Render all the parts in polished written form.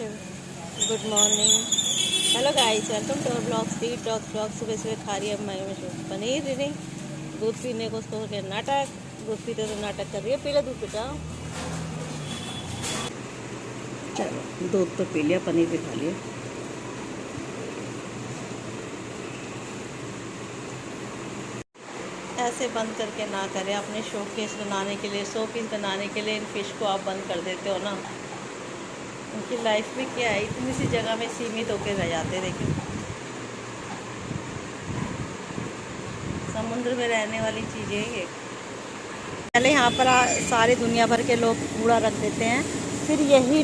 से good morning. Hello guys, welcome to our blog street dog blog. सुबह सुबह खा रही है मैं पनीर नहीं, दूध पीने को सो के नाटक, दूध पीते तो नाटक कर रही है। पी लो दूध बेटा। चलो दूध तो पी लिया, पनीर भी खा लिया। ऐसे बंद करके ना करें, अपने शोकेस बनाने के लिए, शो पीस बनाने के लिए इन फिश को आप बंद कर देते हो ना। उनकी लाइफ में क्या है, इतनी सी जगह में सीमित होकर रह जाते। देखिए समुद्र में रहने वाली चीज़ें ये। पहले यहाँ पर सारी दुनिया भर के लोग कूड़ा रख देते हैं, फिर यही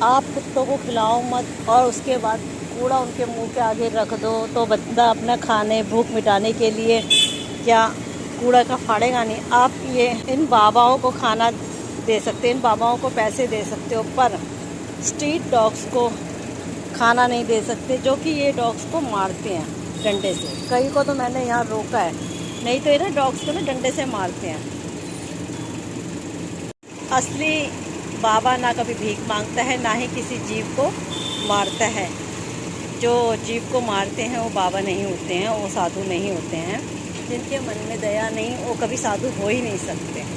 आप कुत्तों को खिलाओ मत, और उसके बाद कूड़ा उनके मुंह के आगे रख दो तो बंदा अपना खाने भूख मिटाने के लिए क्या कूड़ा का फाड़ेगा नहीं। आप ये इन बाबाओं को खाना दे सकते हैं, इन बाबाओं को पैसे दे सकते हो, पर स्ट्रीट डॉग्स को खाना नहीं दे सकते, जो कि ये डॉग्स को मारते हैं डंडे से। कई को तो मैंने यहाँ रोका है, नहीं तो ये ना डॉग्स को ना डंडे से मारते हैं। असली बाबा ना कभी भीख मांगता है, ना ही किसी जीव को मारता है। जो जीव को मारते हैं वो बाबा नहीं होते हैं, वो साधु नहीं होते हैं। जिनके मन में दया नहीं, वो कभी साधु हो ही नहीं सकते।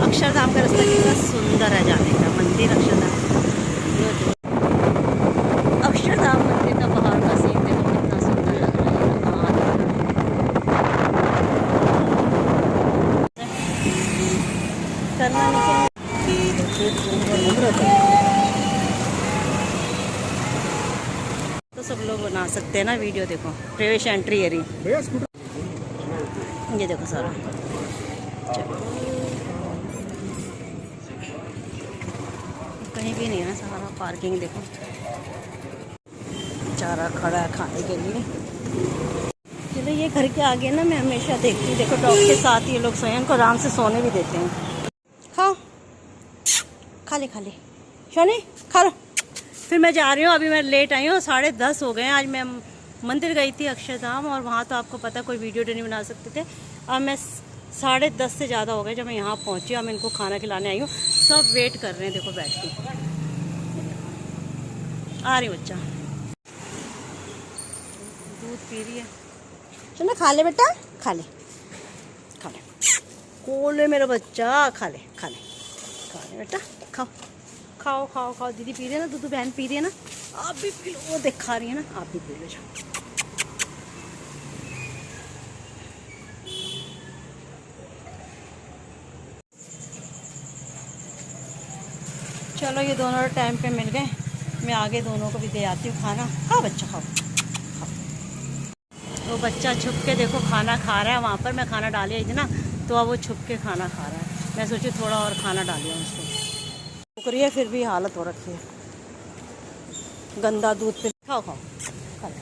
अक्षरधाम का रास्ता कितना सुंदर है जाने का, मंदिर अक्षरधाम। अक्षरधाम मंदिर का पहाड़ का सीन देखो कितना सुंदर लग रहा है। करना नहीं तो सब लोग बना सकते हैं ना वीडियो। देखो प्रवेश एंट्री एरिया, ये देखो सारा। चलो कहीं भी नहीं है, सारा पार्किंग देखो, चारा खड़ा है खाने के लिए। चलो ये घर के आगे ना मैं हमेशा देखती हूँ, देखो डॉग के साथ ये लोग स्वयं को आराम से सोने भी देते हैं। खाओ, खा ले खा ले शोनी, खा लो। फिर मैं जा रही हूँ, अभी मैं लेट आई हूँ, 10:30 हो गए हैं। आज मैं मंदिर गई थी अक्षरधाम, और वहाँ तो आपको पता कोई वीडियो नहीं बना सकते थे। अब मैं 10:30 से ज़्यादा हो गए जब मैं यहाँ पहुँची। अब मैं इनको खाना खिलाने आई हूँ, सब वेट कर रहे हैं। देखो बैठ के आ रही बच्चा, दूध पी रही है। चलो खा ले बेटा, खा ले खा ले, कोले मेरा बच्चा, खा ले खा ले खा ले बेटा, खाओ खाओ खाओ खाओ। दीदी पी रही है ना दूध, बहन पी रही है ना, आप भी पी लो। वो दिखा रही है ना, आप भी पी लो। जाओ चलो, ये दोनों टाइम पे मिल गए। मैं आगे दोनों को भी दे आती हूँ खाना। खाओ बच्चा, खाओ खाओ। वो बच्चा छुप के देखो खाना खा रहा है वहाँ पर। मैं खाना डाली आई थी ना, तो अब वो छुप के खाना खा रहा है। मैं सोची थोड़ा और खाना डालिए उसको। शुक्रिया, फिर भी हालत हो रखी है, गंदा दूध पे। खाओ खाओ खा ले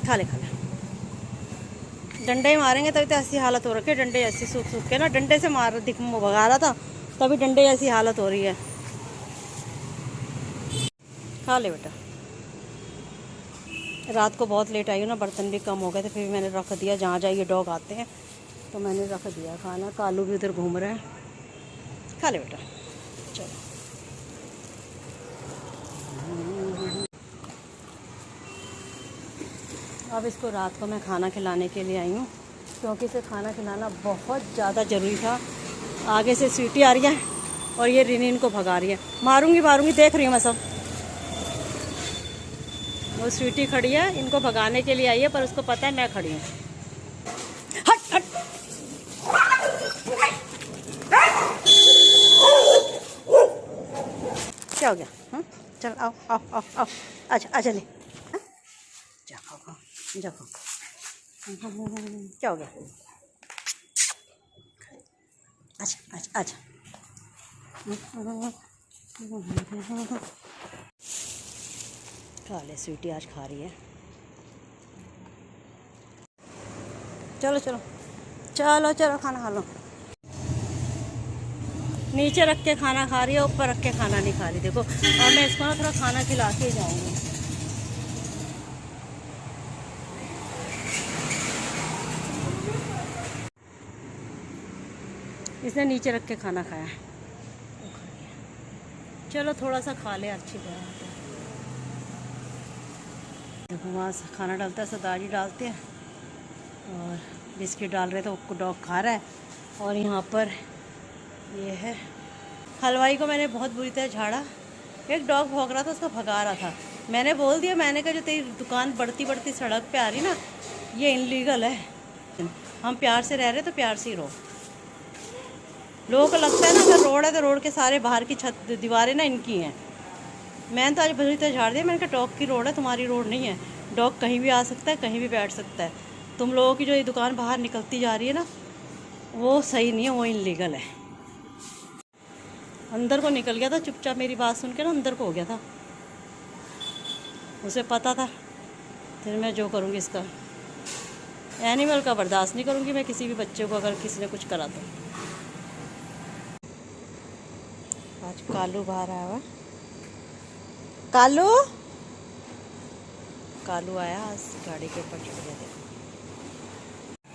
खा ले खा ले। डंडे ही मारेंगे तभी तो ऐसी हालत हो रखी है। डंडे ऐसी सूख सूख के ना, डंडे से मार भगा रहा था, तभी डंडे ऐसी हालत हो रही है। खा ले बेटा। रात को बहुत लेट आई हूँ ना, बर्तन भी कम हो गए थे, फिर मैंने रख दिया। जहाँ जहाँ ये डॉग आते हैं तो मैंने रख दिया खाना। कालू भी उधर घूम रहा है। खा ले बेटा, चलो। अब इसको रात को मैं खाना खिलाने के लिए आई हूँ, क्योंकि इसे खाना खिलाना बहुत ज़्यादा ज़रूरी था। आगे से स्वीटी आ रही है और ये रिनी इनको भगा रही है। मारूंगी मारूंगी, देख रही हूँ मैं सब। वो स्वीटी खड़ी है, इनको भगाने के लिए आई है, पर उसको पता है मैं खड़ी हूँ। हट हट। क्या हो गया? चल आओ आओ आओ आओ, अच्छा अच्छा ले, जा खाओ खाओ, जा खाओ। क्या हो गया? अच्छा अच्छा अच्छा। खा ले स्वीटी, आज खा रही है। चलो चलो चलो चलो, खाना खा लो। नीचे रख के खाना खा रही है, ऊपर रख के खाना नहीं खा रही। देखो, और मैं इसको ना थोड़ा खाना खिला के जाऊंगी। इसने नीचे रख के खाना खाया है। चलो थोड़ा सा खा ले, अच्छी बात है। देखो वहाँ से खाना डालता है, सरदार जी डालते हैं और बिस्किट डाल रहे थे, डॉग खा रहा है। और यहाँ पर ये है, हलवाई को मैंने बहुत बुरी तरह झाड़ा। एक डॉग भौंक रहा था, उसको भगा रहा था। मैंने बोल दिया, मैंने कहा जो तेरी दुकान बढ़ती बढ़ती सड़क पे आ रही ना, ये इनलीगल है। हम प्यार से रह रहे तो प्यार से ही रहो। लोगों को लगता है ना अगर रोड है तो रोड के सारे बाहर की छत दीवारें ना इनकी हैं। मैंने तो आज बुरी तरह झाड़ दिया। मैंने कहा डॉग की रोड है, तुम्हारी रोड नहीं है। डॉग कहीं भी आ सकता है, कहीं भी बैठ सकता है। तुम लोगों की जो ये दुकान बाहर निकलती जा रही है ना, वो सही नहीं है, वो इनलीगल है। अंदर को निकल गया था चुपचाप, मेरी बात सुन के ना अंदर को हो गया था। उसे पता था फिर मैं जो करूँगी इसका, एनिमल का बर्दाश्त नहीं करूँगी मैं किसी भी बच्चे को, अगर किसी ने कुछ करा तो। आज कालू बाहर आया हुआ। कालू कालू आया आज गाड़ी के ऊपर चढ़ गया।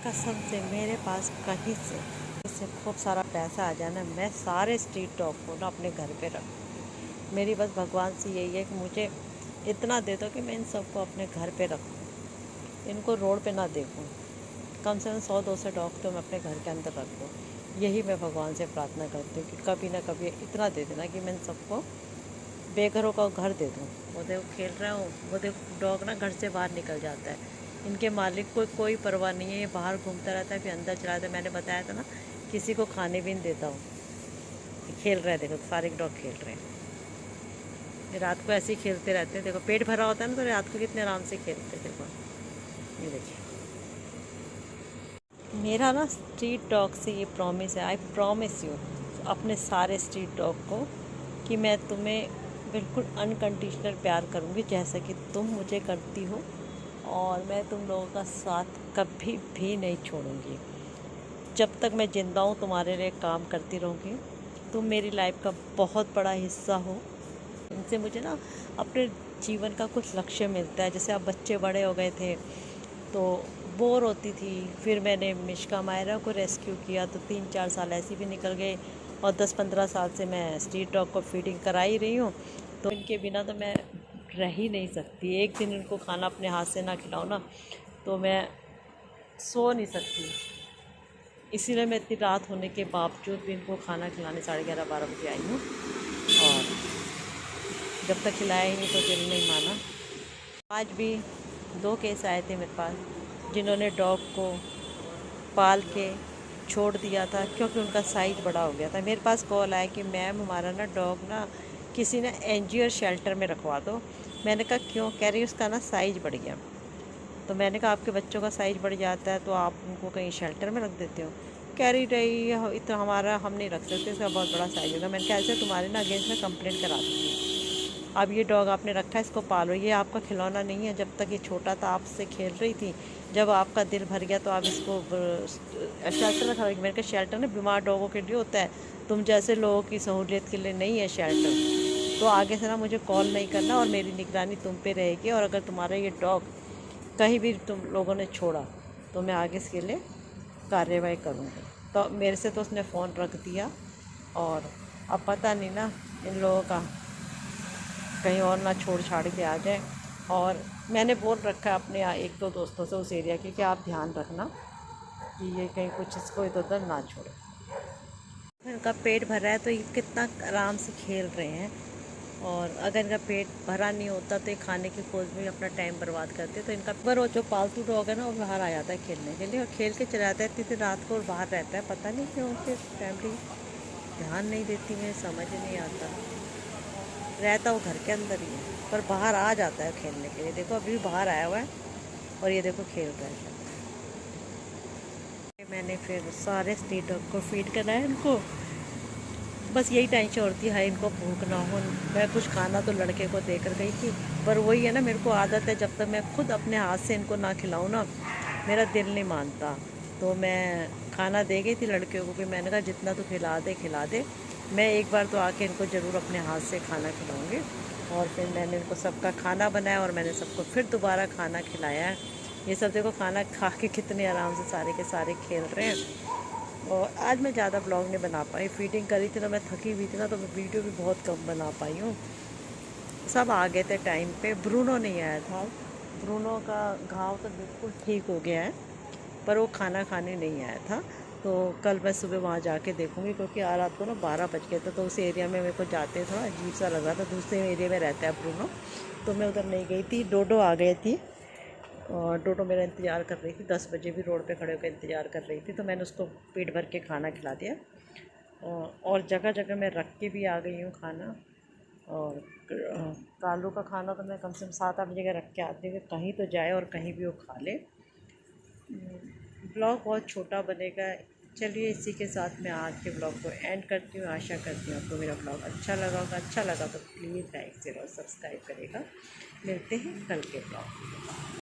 कसम से मेरे पास कहीं से इससे खूब सारा पैसा आ जाना, मैं सारे स्ट्रीट डॉग को ना अपने घर पे रखूँ। मेरी बस भगवान से यही है कि मुझे इतना दे दो कि मैं इन सबको अपने घर पे रखूँ, इनको रोड पे ना देखूँ। कम से कम 100-200 डॉग तो मैं अपने घर के अंदर रख दूँ। यही मैं भगवान से प्रार्थना करती हूँ कि कभी ना कभी इतना दे देना कि मैं इन सबको बेघरों का घर दे दूँ। वो देखो खेल रहा हूँ, वो देखो डॉग ना घर से बाहर निकल जाता है। इनके मालिक को कोई परवाह नहीं है, ये बाहर घूमता रहता है फिर अंदर चला जाता है। मैंने बताया था ना किसी को खाने भी नहीं देता हूँ। खेल रहे हैं, देखो सारे डॉग खेल रहे हैं। रात को ऐसे ही खेलते रहते हैं। देखो पेट भरा होता है ना तो रात को कितने आराम से खेलते हैं। देखो ये देखिए, मेरा ना स्ट्रीट डॉग से ये प्रॉमिस है, आई प्रॉमिस यू अपने सारे स्ट्रीट डॉग को कि मैं तुम्हें बिल्कुल अनकंडीशनल प्यार करूँगी जैसा कि तुम मुझे करती हो, और मैं तुम लोगों का साथ कभी भी नहीं छोड़ूंगी। जब तक मैं ज़िंदा हूँ तुम्हारे लिए काम करती रहूँगी। तुम मेरी लाइफ का बहुत बड़ा हिस्सा हो। इनसे मुझे ना अपने जीवन का कुछ लक्ष्य मिलता है। जैसे अब बच्चे बड़े हो गए थे तो बोर होती थी, फिर मैंने मिश्का मायरा को रेस्क्यू किया तो 3-4 साल ऐसे भी निकल गए, और 10-15 साल से मैं स्ट्रीट डॉग को फीडिंग करा ही रही हूँ। तो इनके बिना तो मैं रह ही नहीं सकती। एक दिन इनको खाना अपने हाथ से ना खिलाऊँ ना तो मैं सो नहीं सकती। इसीलिए मैं इतनी रात होने के बावजूद भी इनको खाना खिलाने 11:30-12 बजे आई हूँ, और जब तक खिलाया ही नहीं तो दिल नहीं माना। आज भी 2 केस आए थे मेरे पास जिन्होंने डॉग को पाल के छोड़ दिया था क्योंकि उनका साइज़ बड़ा हो गया था। मेरे पास कॉल आया कि मैम हमारा ना डॉग ना किसी ने एनजीओ शेल्टर में रखवा दो। मैंने कहा क्यों? कह रही उसका ना साइज़ बढ़ गया। तो मैंने कहा आपके बच्चों का साइज़ बढ़ जाता है तो आप उनको कहीं शेल्टर में रख देते हो? कह रही इतना हमारा हम नहीं रख सकते, इसका बहुत बड़ा साइज़ होगा। मैंने कहा ऐसे तुम्हारे ना अगेंस्ट में कंप्लेंट करा दूँगी। अब ये डॉग आपने रखा है, इसको पालो, ये आपका खिलौना नहीं है। जब तक ये छोटा था आपसे खेल रही थी, जब आपका दिल भर गया तो आप इसको शेल्टर में खरीद। मेरे का शेल्टर ना बीमार डॉगों के लिए होता है, तुम जैसे लोगों की सहूलियत के लिए नहीं है शेल्टर। तो आगे से ना मुझे कॉल नहीं करना, और मेरी निगरानी तुम पे रहेगी। और अगर तुम्हारा ये डॉग कहीं भी तुम लोगों ने छोड़ा तो मैं आगे इसके लिए कार्रवाई करूँगी। तो मेरे से तो उसने फ़ोन रख दिया, और अब पता नहीं ना इन लोगों का कहीं और ना छोड़ छाड़ के आ जाए। और मैंने बोल रखा है अपने 1-2 दोस्तों से उस एरिया के कि आप ध्यान रखना कि ये कहीं कुछ इसको इधर उधर ना छोड़े। इनका पेट भरा है तो ये कितना आराम से खेल रहे हैं, और अगर इनका पेट भरा नहीं होता तो ये खाने की खोज में अपना टाइम बर्बाद करते। तो इनका पर वो जो पालतू डॉग है ना वो बाहर आ जाता है खेलने के लिए, और खेल के चला जाता है इतनी रात को और बाहर रहता है। पता नहीं क्यों उनकी फैमिली ध्यान नहीं देती, मुझे समझ नहीं आता। रहता वो घर के अंदर ही है पर बाहर आ जाता है खेलने के लिए। देखो अभी भी बाहर आया हुआ है और ये देखो खेल रहा है। मैंने फिर सारे स्ट्रीट डॉग को फीड कराया इनको। बस यही टेंशन होती है इनको भूख ना हो। मैं कुछ खाना तो लड़के को देकर गई थी, पर वही है ना, मेरे को आदत है जब तक मैं खुद अपने हाथ से इनको ना खिलाऊं ना मेरा दिल नहीं मानता। तो मैं खाना दे गई थी लड़कियों को कि मैंने कहा जितना तो खिला दे, मैं एक बार तो आके इनको ज़रूर अपने हाथ से खाना खिलाऊँगी। और फिर मैंने इनको सबका खाना बनाया और मैंने सबको फिर दोबारा खाना खिलाया है। ये सब देखो खाना खा के कितने आराम से सारे के सारे खेल रहे हैं। और आज मैं ज़्यादा ब्लॉग नहीं बना पाई, फीडिंग करी थी तो मैं थकी हुई थी ना, तो मैं वीडियो भी बहुत कम बना पाई हूँ। सब आ गए थे टाइम पे, ब्रूनो नहीं आया था। ब्रूनो का घाव तो बिल्कुल ठीक हो गया है, पर वो खाना खाने नहीं आया था। तो कल मैं सुबह वहाँ जाके देखूँगी, क्योंकि आज रात को ना 12 बज गए थे, तो उस एरिया में मेरे को जाते थोड़ा अजीब सा लग रहा था। दूसरे एरिया में रहता है ब्रूनो, तो मैं उधर नहीं गई थी। डोडो आ गई थी और डोडो मेरा इंतज़ार कर रही थी, 10 बजे भी रोड पे खड़े होकर इंतज़ार कर रही थी, तो मैंने उसको पेट भर के खाना खिला दिया। और जगह जगह मैं रख के भी आ गई हूँ खाना। और कालू का खाना तो मैं कम से कम 7-8 जगह रख के आती हूँ कि कहीं तो जाए और कहीं भी वो खा ले। ब्लॉग बहुत छोटा बनेगा। चलिए इसी के साथ मैं आज के ब्लॉग को एंड करती हूँ। आशा करती हूँ आपको मेरा ब्लॉग अच्छा लगा होगा। अच्छा लगा तो प्लीज़ लाइक शेयर और सब्सक्राइब करेगा। मिलते हैं कल के ब्लॉग में।